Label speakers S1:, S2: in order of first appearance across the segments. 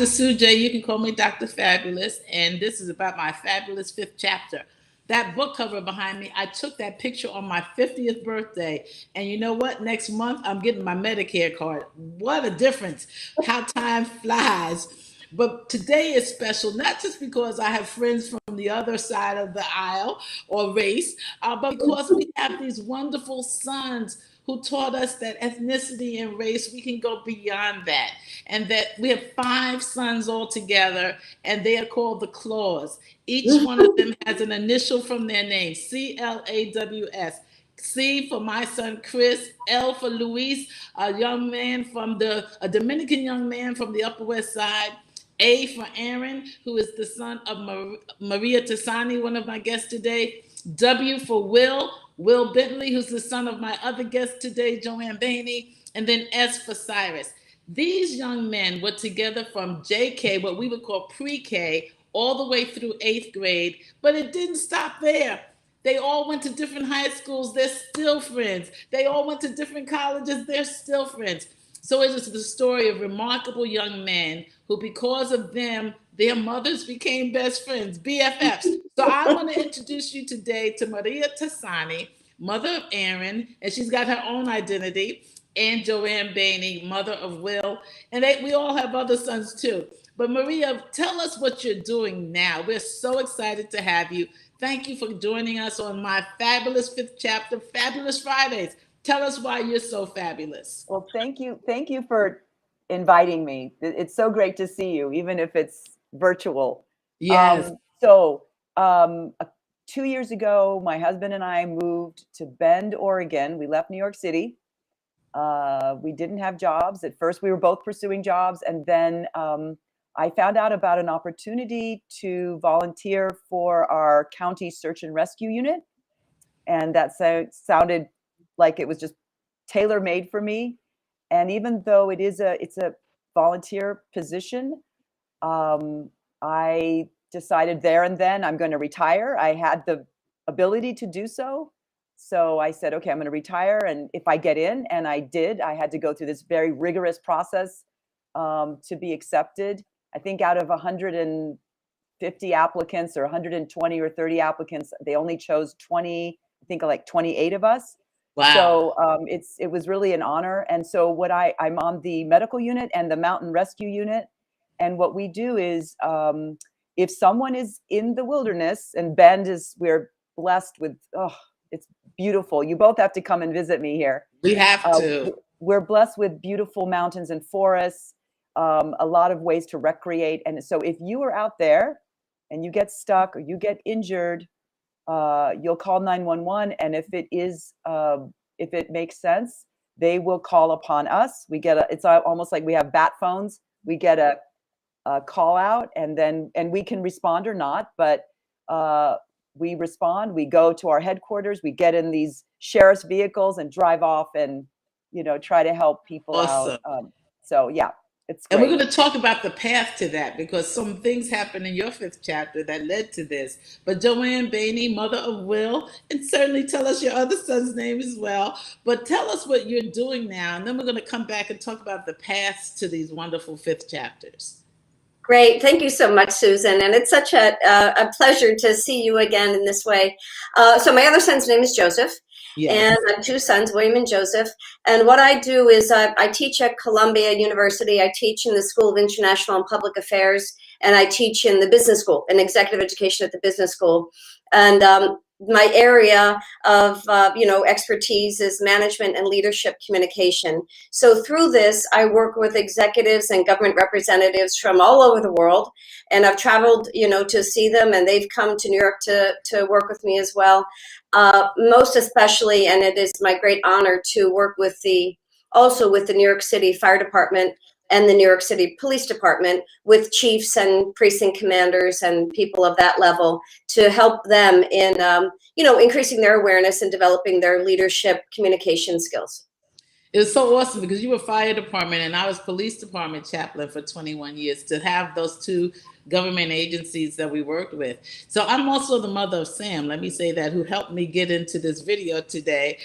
S1: Dr. Sujay. You can call me Dr. Fabulous. And this is about my fabulous fifth chapter. That book cover behind me, I took that picture on my 50th birthday. And you know what? Next month, I'm getting my Medicare card. What a difference. How time flies. But today is special, not just because I have friends from the other side of the aisle or race, but because we have these wonderful sons who taught us that ethnicity and race, we can go beyond that. And that we have five sons all together, and they are called the Claws. Each one of them has an initial from their name, CLAWS. C for my son Chris, L for Luis, a Dominican young man from the Upper West Side. A for Aaron, who is the son of Maria Tasani, one of my guests today. W for Will Bentley, who's the son of my other guest today, Joanne Bainey. And then S for Cyrus. These young men were together from JK, what we would call pre-K, all the way through 8th grade, but it didn't stop there. They all went to different high schools. They're still friends. They all went to different colleges. They're still friends. So it is the story of remarkable young men who, because of them, their mothers became best friends, BFFs. So I want to introduce you today to Maria Tasani, mother of Aaron, and she's got her own identity, and Joanne Bainey, mother of Will. And we all have other sons too. But Maria, tell us what you're doing now. We're so excited to have you. Thank you for joining us on my fabulous fifth chapter, Fabulous Fridays. Tell us why you're so fabulous.
S2: Well, thank you. Thank you for inviting me. It's so great to see you, even if it's virtual.
S1: Yes.
S2: 2 years ago, my husband and I moved to Bend, Oregon. We left New York City. We didn't have jobs. At first, we were both pursuing jobs. And then I found out about an opportunity to volunteer for our county search and rescue unit. And that sounded like it was just tailor-made for me. And even though it's a volunteer position, I decided there and then I'm going to retire. I had the ability to do so. So I said, okay, I'm going to retire. And if I get in, and I did, I had to go through this very rigorous process to be accepted. I think out of 150 applicants or 120 or 30 applicants, they only chose 20, I think like 28 of us.
S1: Wow.
S2: So it was really an honor. And so I'm on the medical unit and the mountain rescue unit. And what we do is if someone is in the wilderness, and Bend we're blessed with, it's beautiful. You both have to come and visit me here.
S1: We have to.
S2: We're blessed with beautiful mountains and forests, a lot of ways to recreate. And so if you are out there and you get stuck or you get injured, you'll call 911. And if it makes sense, they will call upon us. It's almost like we have bat phones. We get a call out and we can respond or not, but we respond, we go to our headquarters, we get in these sheriff's vehicles and drive off and, try to help people
S1: Awesome.
S2: out. So yeah, it's great.
S1: And we're going to talk about the path to that because some things happened in your fifth chapter that led to this. But Joanne Bainey, mother of Will, and certainly tell us your other son's name as well. But tell us what you're doing now. And then we're going to come back and talk about the paths to these wonderful fifth chapters.
S3: Great. Thank you so much, Susan. And it's such a pleasure to see you again in this way. So my other son's name is Joseph. Yes. And I have two sons, William and Joseph. And what I do is I teach at Columbia University. I teach in the School of International and Public Affairs, and I teach in the business school, in executive education at the business school. And my area of expertise is management and leadership communication. So through this, I work with executives and government representatives from all over the world, and I've traveled, to see them, and they've come to New York to work with me as well. Most especially, and it is my great honor to work also with the New York City Fire Department and the New York City Police Department, with chiefs and precinct commanders and people of that level to help them in, increasing their awareness and developing their leadership communication skills.
S1: It was so awesome because you were fire department and I was police department chaplain for 21 years, to have those two government agencies that we worked with. So I'm also the mother of Sam, let me say that, who helped me get into this video today.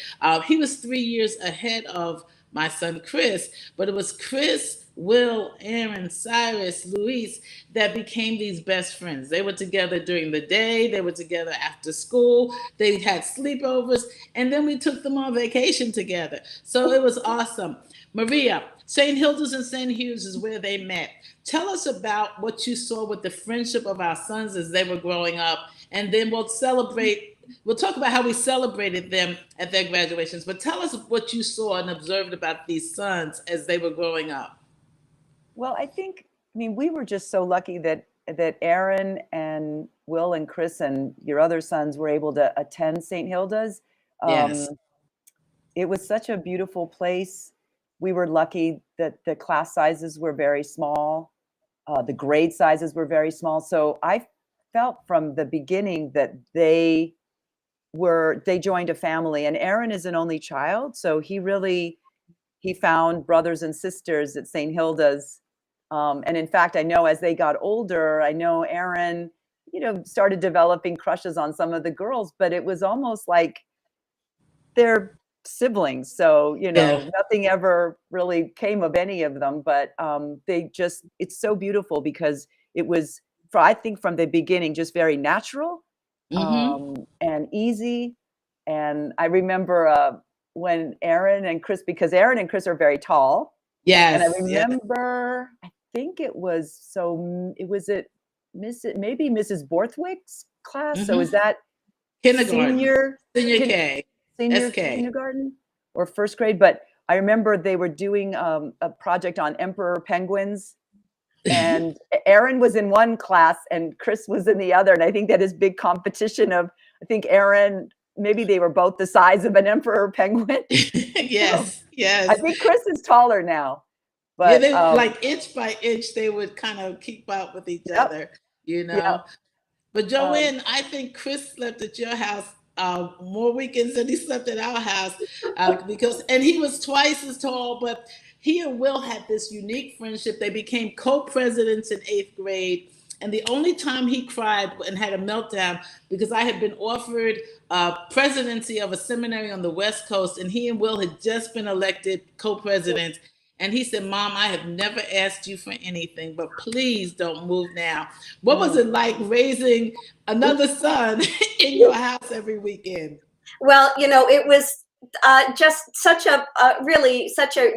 S1: He was 3 years ahead of my son Chris, but it was Chris, Will, Aaron, Cyrus, Luis that became these best friends. They were together during the day, they were together after school, they had sleepovers, and then we took them on vacation together. So it was awesome. Maria, St. Hilda's and St. Hugh's is where they met. Tell us about what you saw with the friendship of our sons as they were growing up, and then we'll talk about how we celebrated them at their graduations, but tell us what you saw and observed about these sons as they were growing up.
S2: Well, I mean, we were just so lucky that Aaron and Will and Chris and your other sons were able to attend St. Hilda's.
S1: Yes.
S2: It was such a beautiful place. We were lucky that the class sizes were very small. The grade sizes were very small. So I felt from the beginning that they joined a family, and Aaron is an only child. So he found brothers and sisters at St. Hilda's. And in fact, I know as they got older, I know Aaron, started developing crushes on some of the girls, but it was almost like they're siblings. So, nothing ever really came of any of them, but it's so beautiful because it was, I think from the beginning, just very natural and easy. And I remember when Aaron and Chris, because Aaron and Chris are very tall.
S1: Yes.
S2: And I remember, I think it was at maybe Mrs. Borthwick's class. So is that
S1: kindergarten,
S2: senior
S1: K,
S2: senior kindergarten or first grade? But I remember they were doing a project on emperor penguins, and Aaron was in one class and Chris was in the other. And I think that is big competition of, I think Aaron, maybe they were both the size of an emperor penguin.
S1: Yes.
S2: I think Chris is taller now. But
S1: they, like inch by inch, they would kind of keep up with each other,
S2: Yep.
S1: But Joanne, I think Chris slept at your house more weekends than he slept at our house and he was twice as tall. But he and Will had this unique friendship. They became co-presidents in 8th grade. And the only time he cried and had a meltdown, because I had been offered presidency of a seminary on the West Coast, and he and Will had just been elected co-presidents. And he said, Mom, I have never asked you for anything, but please don't move now. What was it like raising another son in your house every weekend?
S3: Well, it was just such a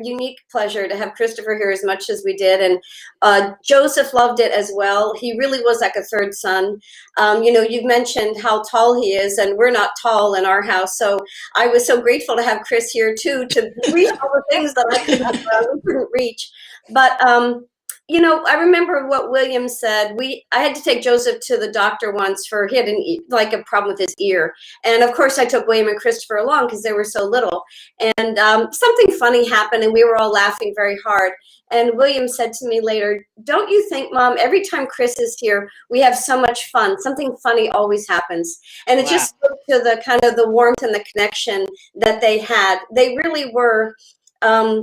S3: unique pleasure to have Christopher here as much as we did. And Joseph loved it as well. He really was like a third son. You've mentioned how tall he is, and we're not tall in our house. So I was so grateful to have Chris here too, to reach all the things that I couldn't reach. But I remember what William said. I had to take Joseph to the doctor once he had a problem with his ear. And of course I took William and Christopher along because they were so little. And something funny happened and we were all laughing very hard. And William said to me later, don't you think, Mom, every time Chris is here, we have so much fun. Something funny always happens. And it just spoke to the kind of the warmth and the connection that they had. They really were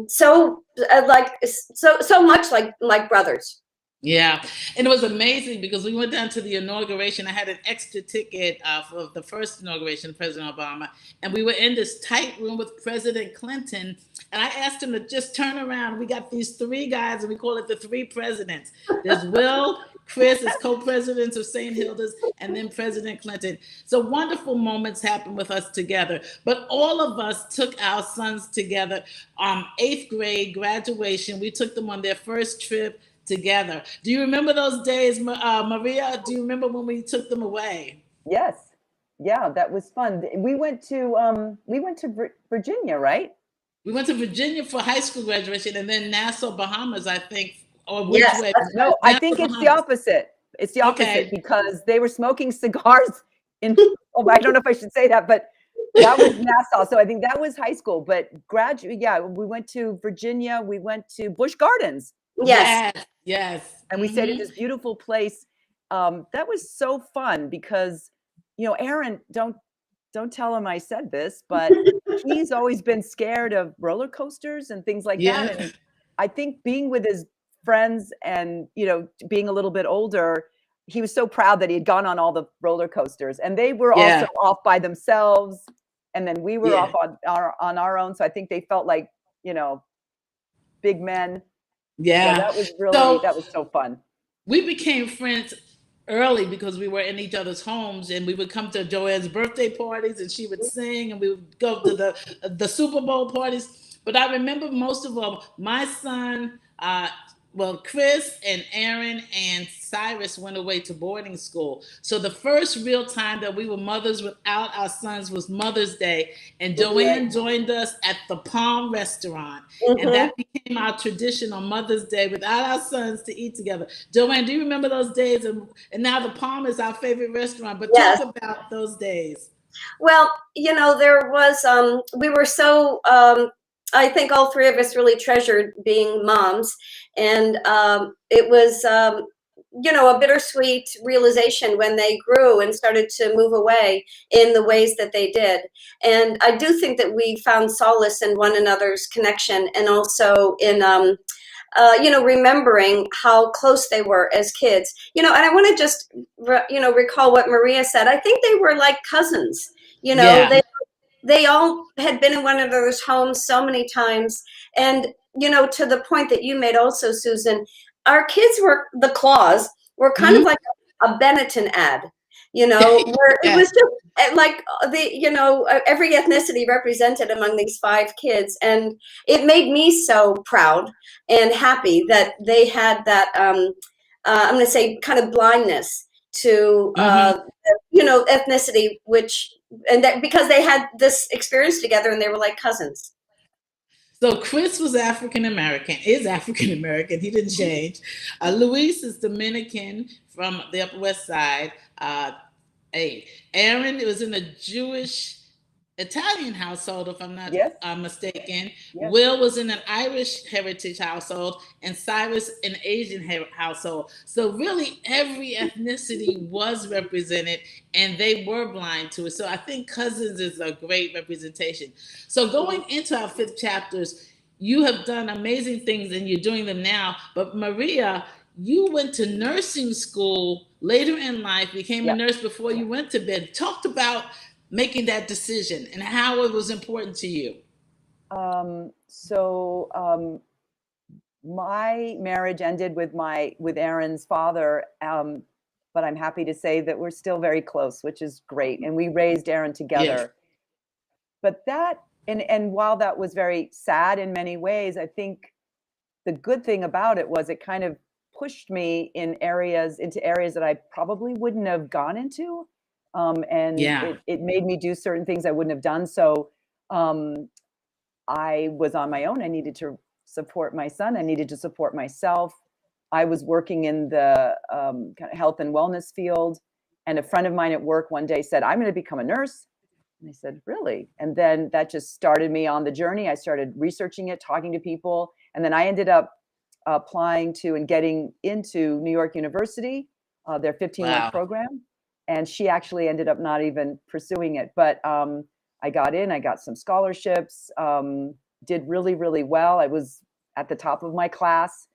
S3: so much like brothers.
S1: Yeah, and it was amazing because we went down to the inauguration. I had an extra ticket for the first inauguration, President Obama, and we were in this tight room with President Clinton. And I asked him to just turn around. We got these three guys, and we call it the three presidents. There's Will, Chris as co-presidents of St. Hilda's, and then President Clinton. So wonderful moments happened with us together. But all of us took our sons together. 8th grade graduation, we took them on their first trip together. Do you remember those days, Maria? Do you remember when we took them away?
S2: Yes. Yeah, that was fun. We went to Virginia, right?
S1: We went to Virginia for high school graduation, and then Nassau, Bahamas, I think. Or
S3: yes.
S1: way?
S2: No, I think it's the opposite. It's the opposite because they were smoking cigars I don't know if I should say that, but that was Nassau. So I think that was high school. But we went to Virginia. We went to Busch Gardens.
S3: Yes.
S2: And we stayed at this beautiful place. That was so fun because, Aaron, don't tell him I said this, but he's always been scared of roller coasters and things like that. And I think being with his friends and, being a little bit older, he was so proud that he had gone on all the roller coasters, and they were also off by themselves. And then we were off on our own. So I think they felt like, big men.
S1: Yeah.
S2: So that was really, that was so fun.
S1: We became friends early because we were in each other's homes, and we would come to Joanne's birthday parties and she would sing, and we would go to the Super Bowl parties. But I remember most of all, my son, Chris and Aaron and Cyrus went away to boarding school. So the first real time that we were mothers without our sons was Mother's Day. And Joanne joined us at the Palm restaurant. And that became our tradition on Mother's Day without our sons to eat together. Joanne, do you remember those days? And now the Palm is our favorite restaurant. But talk about those days.
S3: Well, there was, we were so, I think all three of us really treasured being moms. And it was, a bittersweet realization when they grew and started to move away in the ways that they did. And I do think that we found solace in one another's connection, and also in, remembering how close they were as kids, and I want to just, recall what Maria said. I think they were like cousins, they all had been in one another's homes so many times. And, to the point that you made also, Susan, our kids were, the Claws were kind of like a Benetton ad, where it was just like every ethnicity represented among these 5 kids. And it made me so proud and happy that they had that, I'm going to say, kind of blindness to, ethnicity, because they had this experience together and they were like cousins.
S1: So Chris was African American, is African American. He didn't change. Luis is Dominican from the Upper West Side. Aaron was in a Jewish Italian household, if I'm not mistaken. Yes. Will was in an Irish heritage household, and Cyrus an Asian household. So really every ethnicity was represented, and they were blind to it. So I think cousins is a great representation. So going into our 5th chapters, you have done amazing things and you're doing them now. But Maria, you went to nursing school later in life, became a nurse before you went to bed. Talked about making that decision and how it was important to you.
S2: My marriage ended with Aaron's father, but I'm happy to say that we're still very close, which is great. And we raised Aaron together. Yes. But that, and while that was very sad in many ways, I think the good thing about it was it kind of pushed me into areas that I probably wouldn't have gone into. It made me do certain things I wouldn't have done. So I was on my own. I needed to support my son. I needed to support myself. I was working in the kind of health and wellness field. And a friend of mine at work one day said, I'm going to become a nurse. And I said, really? And then that just started me on the journey. I started researching it, talking to people. And then I ended up applying to and getting into New York University, their 15-month program. And she actually ended up not even pursuing it. But I got in, I got some scholarships, did really, really well. I was at the top of my class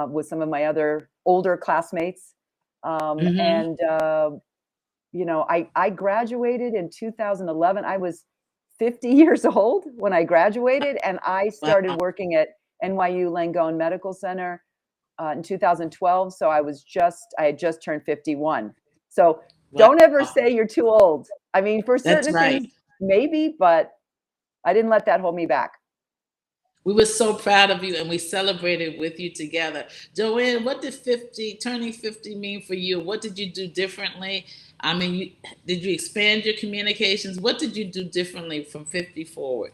S2: with some of my other older classmates. And, I graduated in 2011. I was 50 years old when I graduated, and I started working at NYU Langone Medical Center in 2012. So I had just turned 51. So don't ever say you're too old. I mean, for certain things, maybe, but I didn't let that hold me back.
S1: We were so proud of you, and we celebrated with you together. Joanne, what did turning 50 mean for you? What did you do differently? I mean, did you expand your communications? What did you do differently from 50 forward?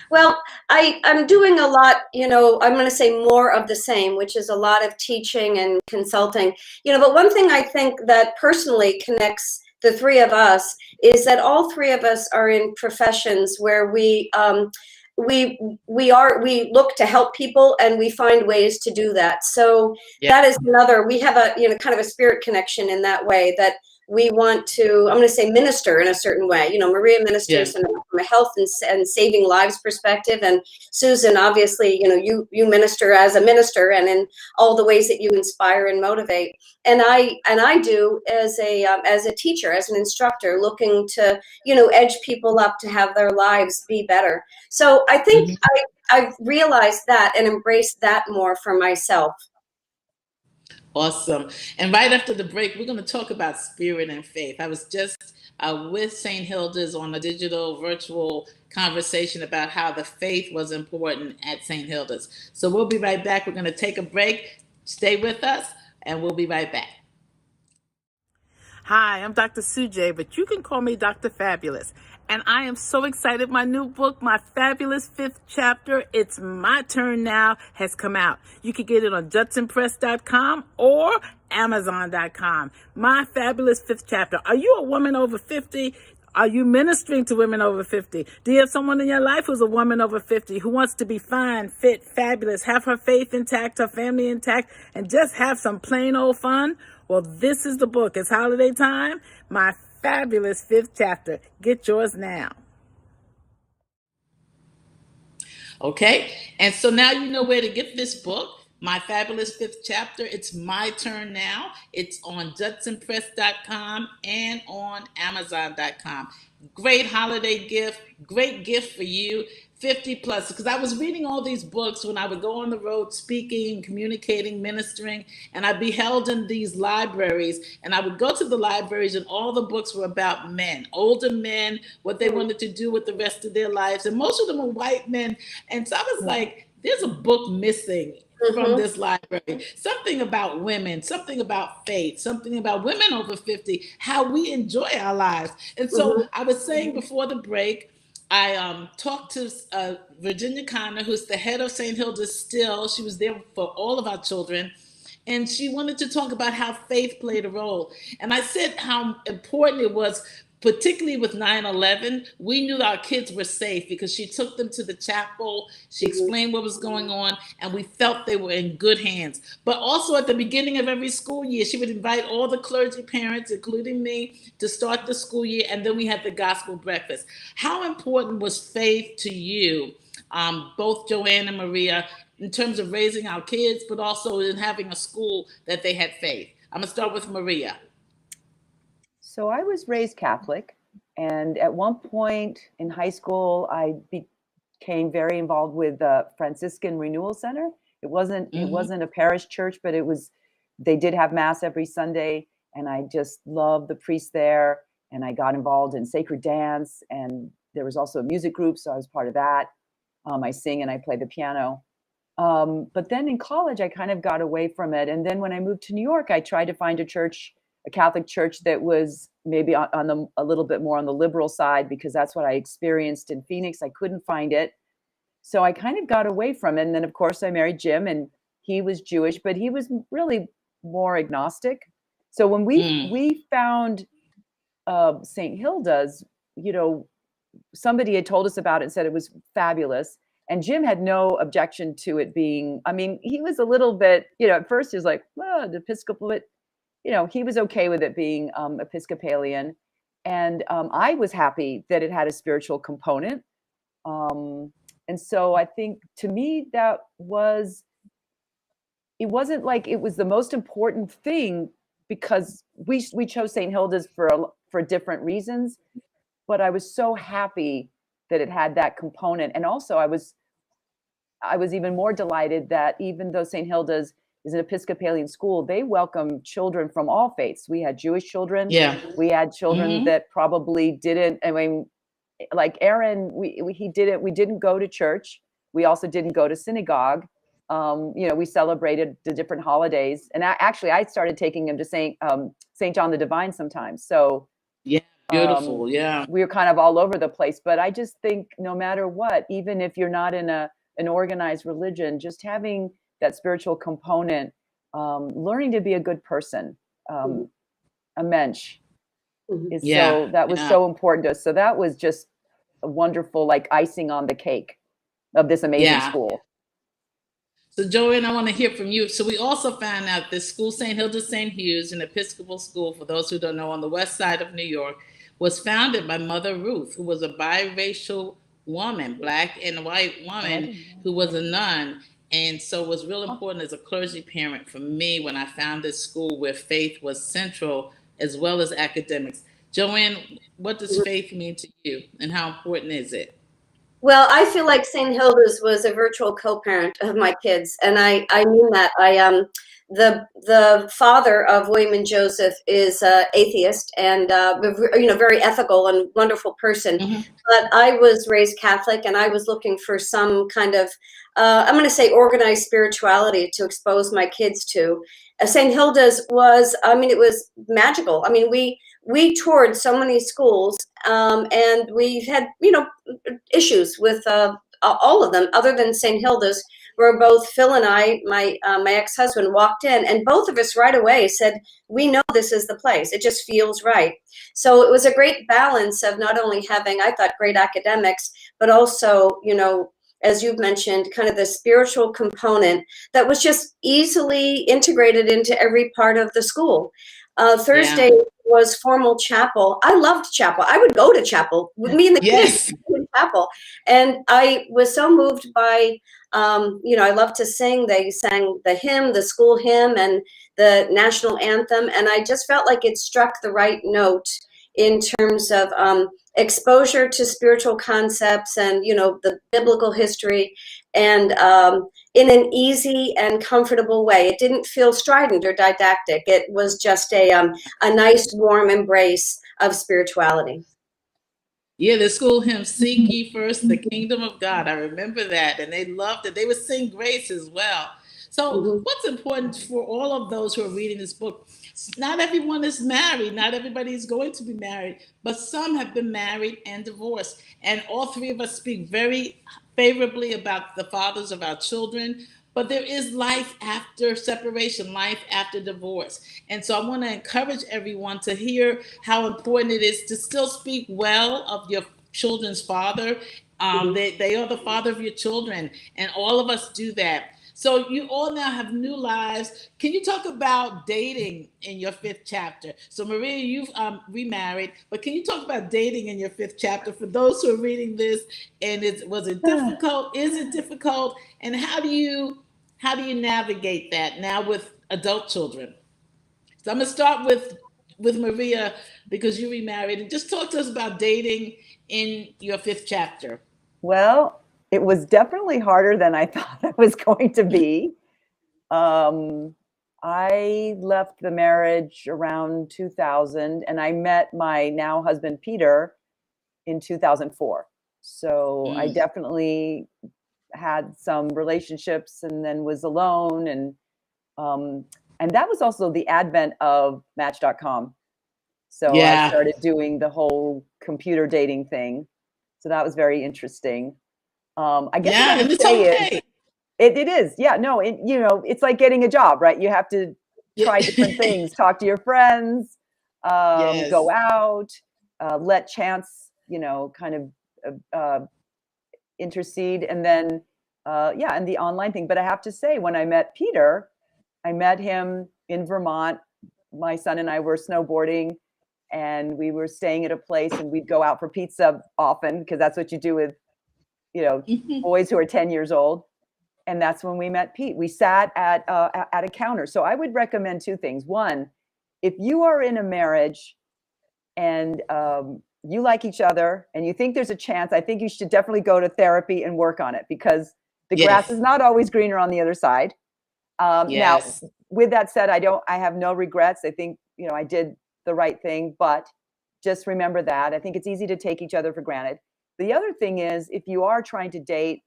S3: Well, I'm doing a lot, I'm going to say more of the same, which is a lot of teaching and consulting, but one thing I think that personally connects the 3 of us is that all 3 of us are in professions where we look to help people, and we find ways to do that. So that is another, we have a, kind of a spirit connection in that way, that we want to, I'm going to say, minister in a certain way. You know, Maria ministers from a health and saving lives perspective, and Susan, obviously, you know, you minister as a minister, and in all the ways that you inspire and motivate. And I do as a teacher, as an instructor, looking to, you know, edge people up to have their lives be better. So I think I've realized that and embraced that more for myself.
S1: Awesome. And right after the break, we're going to talk about spirit and faith. I was just with St. Hilda's on a digital virtual conversation about how the faith was important at St. Hilda's. So we'll be right back. We're going to take a break. Stay with us, and we'll be right back. Hi, I'm Dr. Sujay, but you can call me Dr. Fabulous. And I am so excited. My new book, My Fabulous Fifth Chapter, It's My Turn Now, has come out. You can get it on judsonpress.com or amazon.com. My Fabulous Fifth Chapter. Are you a woman over 50? Are you ministering to women over 50? Do you have someone in your life who's a woman over 50 who wants to be fine, fit, fabulous, have her faith intact, her family intact, and just have some plain old fun? Well, this is the book. It's holiday time. My Fabulous Fifth Chapter. Get yours now. Okay, and so now you know where to get this book. My Fabulous Fifth Chapter. It's my turn now. It's on judsonpress.com and on amazon.com. Great holiday gift. Great gift for you. 50 plus, because I was reading all these books when I would go on the road speaking, communicating, ministering, and I'd be held in these libraries, and I would go to the libraries and all the books were about men, older men, what they wanted to do with the rest of their lives, and most of them were white men. And so I was like, there's a book missing from this library. Something about women, something about faith, something about women over 50, how we enjoy our lives. And so I was saying before the break, I talked to Virginia Connor, who's the head of St. Hilda's still. She was there for all of our children. And she wanted to talk about how faith played a role. And I said how important it was, particularly with 9/11. We knew our kids were safe because she took them to the chapel. She explained what was going on, and we felt they were in good hands. But also at the beginning of every school year, she would invite all the clergy parents, including me, to start the school year. And then we had the gospel breakfast. How important was faith to you, both Joanne and Maria, in terms of raising our kids, but also in having a school that they had faith? I'm going to start with Maria.
S2: So I was raised Catholic, and at one point in high school, I became very involved with the Franciscan Renewal Center. It wasn't a parish church, but they did have mass every Sunday, and I just loved the priest there. And I got involved in sacred dance, and there was also a music group, so I was part of that. I sing and I play the piano. But then in college, I kind of got away from it. And then when I moved to New York, I tried to find a Catholic church that was maybe a little bit more on the liberal side, because that's what I experienced in Phoenix. I couldn't find it. So I kind of got away from it. And then, of course, I married Jim, and he was Jewish, but he was really more agnostic. So when we found St. Hilda's, you know, somebody had told us about it and said it was fabulous. And Jim had no objection to it being, I mean, he was a little bit, you know, at first he was like, well, the Episcopal, but, you know, he was okay with it being Episcopalian. And I was happy that it had a spiritual component. And so I think to me, it wasn't like it was the most important thing, because we chose St. Hilda's for different reasons. But I was so happy that it had that component. And also I was even more delighted that even though St. Hilda's is an Episcopalian school, they welcome children from all faiths. We had Jewish children. Yeah. We had children that probably didn't, I mean, like Aaron, we didn't go to church. We also didn't go to synagogue. You know, we celebrated the different holidays. And I started taking him to St. John the Divine sometimes. So
S1: yeah. Beautiful. Yeah.
S2: We were kind of all over the place, but I just think no matter what, even if you're not in an organized religion, just having that spiritual component, learning to be a good person, a mensch, is that was so important to us. So that was just a wonderful, like icing on the cake of this amazing school.
S1: So, Joanne, I want to hear from you. So, we also found out this school, St. Hilda St. Hugh's, an Episcopal school, for those who don't know, on the west side of New York, was founded by Mother Ruth, who was a biracial woman, black and white woman, who was a nun. And so it was real important as a clergy parent for me when I found this school where faith was central as well as academics. Joanne, what does faith mean to you and how important is it?
S3: Well, I feel like St. Hilda's was a virtual co-parent of my kids, and I mean that. The father of William and Joseph is atheist and very ethical and wonderful person.
S1: Mm-hmm.
S3: But I was raised Catholic, and I was looking for some kind of I'm going to say organized spirituality to expose my kids to. St. Hilda's was, I mean, it was magical. I mean, we toured so many schools, and we had issues with all of them, other than St. Hilda's, where both Phil and I, my ex-husband, walked in, and both of us right away said, "We know this is the place. It just feels right." So it was a great balance of not only having, I thought, great academics, but also, as you've mentioned, kind of the spiritual component that was just easily integrated into every part of the school. Thursday was formal chapel. I loved chapel. I would go to chapel with me and the kids in chapel. And I was so moved by, I love to sing. They sang the hymn, the school hymn, and the national anthem. And I just felt like it struck the right note in terms of exposure to spiritual concepts and, the biblical history, and in an easy and comfortable way. It didn't feel strident or didactic. It was just a nice, warm embrace of spirituality.
S1: Yeah, the school hymn, "Seek ye first the kingdom of God." I remember that. And they loved it. They would sing grace as well. So,
S3: Mm-hmm.
S1: what's important for all of those who are reading this book? Not everyone is married. Not everybody is going to be married. But some have been married and divorced. And all three of us speak very favorably about the fathers of our children. But there is life after separation, life after divorce. And so I want to encourage everyone to hear how important it is to still speak well of your children's father. They are the father of your children, and all of us do that. So you all now have new lives. Can you talk about dating in your fifth chapter? So Maria, you've remarried, but can you talk about dating in your fifth chapter for those who are reading this? And was it difficult? Is it difficult? And how do you navigate that now with adult children? So I'm gonna start with Maria because you remarried, and just talk to us about dating in your fifth chapter.
S2: Well, it was definitely harder than I thought it was going to be. I left the marriage around 2000, and I met my now husband, Peter, in 2004. So I definitely had some relationships and then was alone. And that was also the advent of Match.com. So I started doing the whole computer dating thing. So that was very interesting. I guess what I would say is, it is. Yeah, no, it's like getting a job, right? You have to try different things, talk to your friends, go out, let chance, kind of intercede. And then, and the online thing. But I have to say, when I met Peter, I met him in Vermont. My son and I were snowboarding, and we were staying at a place, and we'd go out for pizza often because that's what you do with, boys who are 10 years old. And that's when we met Pete. We sat at a counter. So I would recommend two things. One, if you are in a marriage and you like each other and you think there's a chance, I think you should definitely go to therapy and work on it, because the grass is not always greener on the other side. Now, with that said, I have no regrets. I think, I did the right thing, but just remember that. I think it's easy to take each other for granted. The other thing is, if you are trying to date,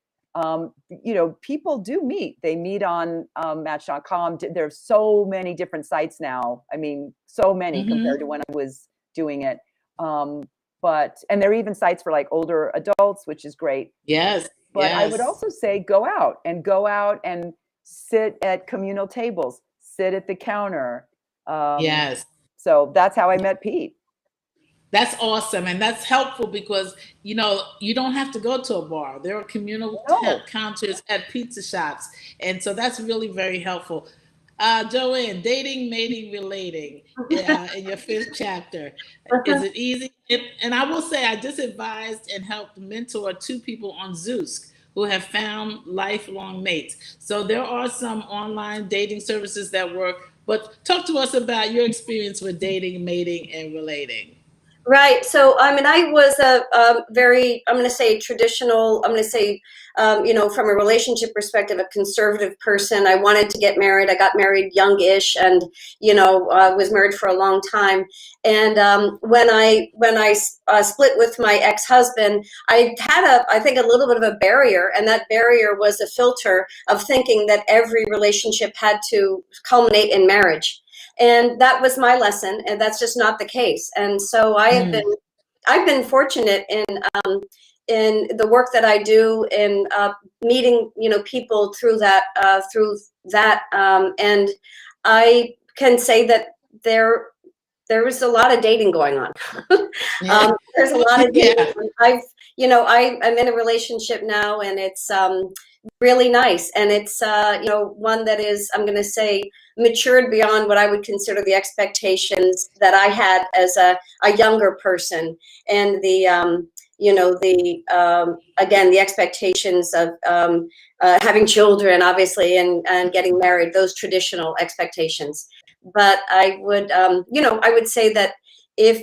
S2: people do meet. They meet on Match.com. There's so many different sites now. I mean, so many compared to when I was doing it. And there are even sites for like older adults, which is great. But I would also say go out and sit at communal tables, sit at the counter. So that's how I met Pete.
S1: That's awesome. And that's helpful because, you know, you don't have to go to a bar. There are communal
S2: No.
S1: counters at pizza shops. And so that's really very helpful. Joanne, dating, mating, relating in your fifth chapter. Is it easy? And I will say, I just advised and helped mentor two people on Zeus who have found lifelong mates. So there are some online dating services that work. But talk to us about your experience with dating, mating, and relating.
S3: Right. So, I mean, I was a very, I'm going to say traditional, I'm going to say, from a relationship perspective, a conservative person. I wanted to get married. I got married youngish and, was married for a long time. And when I split with my ex-husband, I had I think, a little bit of a barrier. And that barrier was a filter of thinking that every relationship had to culminate in marriage. And that was my lesson, and that's just not the case. And so I've been fortunate in the work that I do in meeting people through that and I can say that there was a lot of dating going on. There's a lot of dating. Yeah. I'm in a relationship now, and it's really nice, and it's one that is, I'm going to say, matured beyond what I would consider the expectations that I had as a younger person, and again, the expectations of having children, obviously, and getting married, those traditional expectations. But I would I would say that if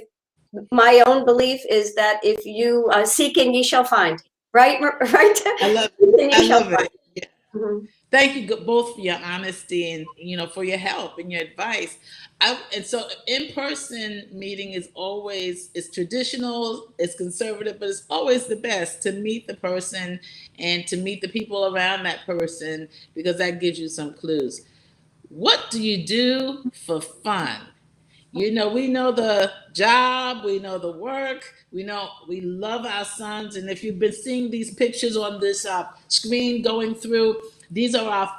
S3: my own belief is that if you seeking, ye shall find. Right? Right?
S1: I love it. I love it. Yeah.
S3: Mm-hmm.
S1: Thank you both for your honesty and for your help and your advice. And so in-person meeting is traditional, it's conservative, but it's always the best to meet the person and to meet the people around that person because that gives you some clues. What do you do for fun? We know the job, we know the work, we know we love our sons. And if you've been seeing these pictures on this screen going through, these are our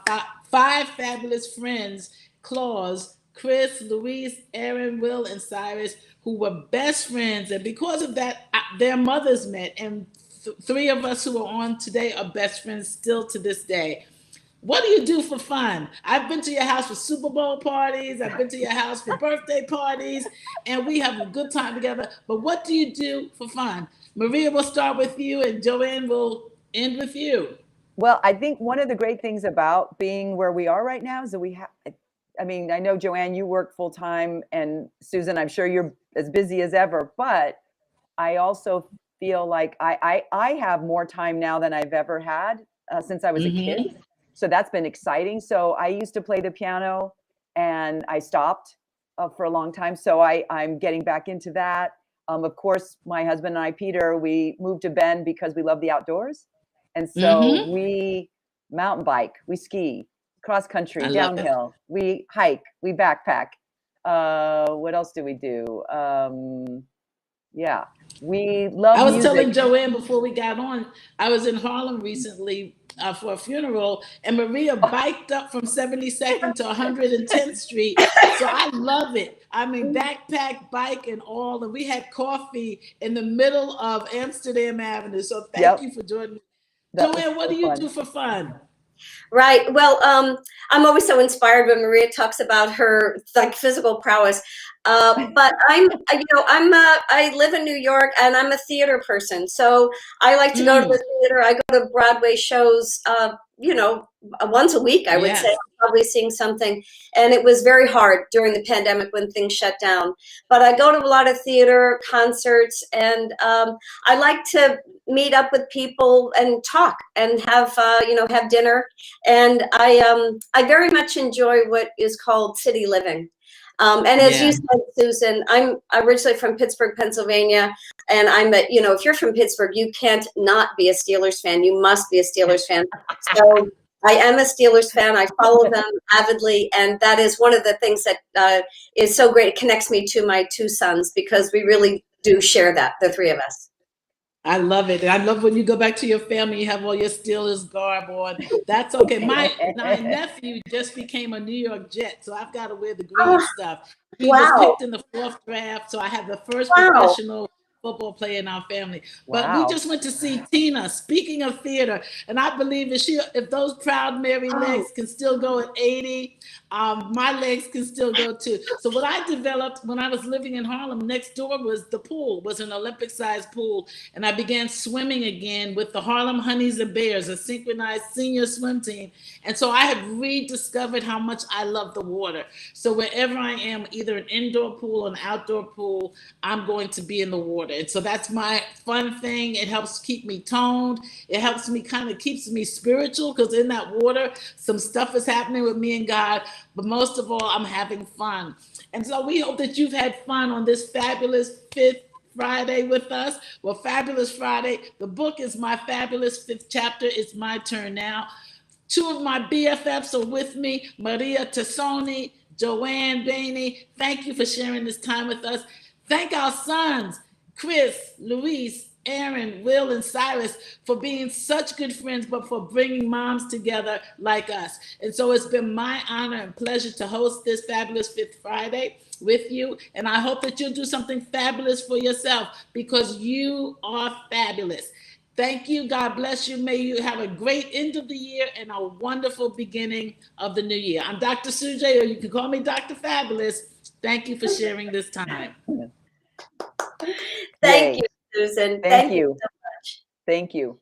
S1: five fabulous friends: Claus, Chris, Luis, Aaron, Will, and Cyrus, who were best friends. And because of that, their mothers met. And three of us who are on today are best friends still to this day. What do you do for fun? I've been to your house for Super Bowl parties. I've been to your house for birthday parties, and we have a good time together. But what do you do for fun? Maria, will start with you, and Joanne will end with you.
S2: Well, I think one of the great things about being where we are right now is that we have, I mean, I know, Joanne, you work full time, and Susan, I'm sure you're as busy as ever, but I also feel like I have more time now than I've ever had since I was a kid. So that's been exciting. So I used to play the piano and I stopped for a long time. So I'm getting back into that. Of course, my husband and I, Peter, we moved to Bend because we love the outdoors. And so we mountain bike, we ski, cross country, downhill, we hike, we backpack. What else do we do? Yeah, we love
S1: I was
S2: music.
S1: telling Joanne before we got on, I was in Harlem recently for a funeral, and Maria biked up from 72nd to 110th Street. So I love it. I mean, backpack, bike, and all. And we had coffee in the middle of Amsterdam Avenue. So thank you for joining me. Joanne, what do you do for fun?
S3: Right. Well, I'm always so inspired when Maria talks about her physical prowess. But I live in New York, and I'm a theater person. So I like to go to the theater. I go to Broadway shows, once a week, I would say. I'm probably seeing something. And it was very hard during the pandemic when things shut down. But I go to a lot of theater, concerts, and I like to meet up with people and talk and have dinner. And I very much enjoy what is called city living. And as you said, Susan, I'm originally from Pittsburgh, Pennsylvania, and if you're from Pittsburgh, you can't not be a Steelers fan. You must be a Steelers fan. So I am a Steelers fan. I follow them avidly, and that is one of the things that is so great. It connects me to my two sons because we really do share that, the three of us.
S1: I love it. I love when you go back to your family, you have all your Steelers garb on. That's okay. My nephew just became a New York Jet, so I've got to wear the green
S3: Oh,
S1: stuff. He was
S3: wow.
S1: picked in the fourth draft, so I have the first
S3: Wow.
S1: professional football player in our family. But we
S2: Wow.
S1: just went to see Tina. Speaking of theater, and I believe if those proud Mary
S3: Oh,
S1: legs can still go at 80, my legs can still go too. So what I developed when I was living in Harlem, next door was the pool, was an Olympic-sized pool, and I began swimming again with the Harlem Honeys and Bears, a synchronized senior swim team. And so I have rediscovered how much I love the water. So wherever I am, either an indoor pool or an outdoor pool, I'm going to be in the water. And so that's my fun thing. It helps keep me toned. It helps me kind of keeps me spiritual, because in that water, some stuff is happening with me and God. But most of all, I'm having fun. And so we hope that you've had fun on this fabulous Fifth Friday with us. Well, Fabulous Friday. The book is my fabulous fifth chapter. It's my turn now. Two of my BFFs are with me, Maria Tasani, Joanne Bainey. Thank you for sharing this time with us. Thank our sons, Chris, Luis, Aaron, Will, and Cyrus, for being such good friends, but for bringing moms together like us. And so it's been my honor and pleasure to host this fabulous Fifth Friday with you. And I hope that you'll do something fabulous for yourself, because you are fabulous. Thank you. God bless you. May you have a great end of the year and a wonderful beginning of the new year. I'm Dr. Sujay, or you can call me Dr. Fabulous. Thank you for sharing this time.
S3: Thank
S2: Yay.
S3: you, Susan.
S2: Thank
S3: you
S2: you.
S3: so much.
S2: Thank you.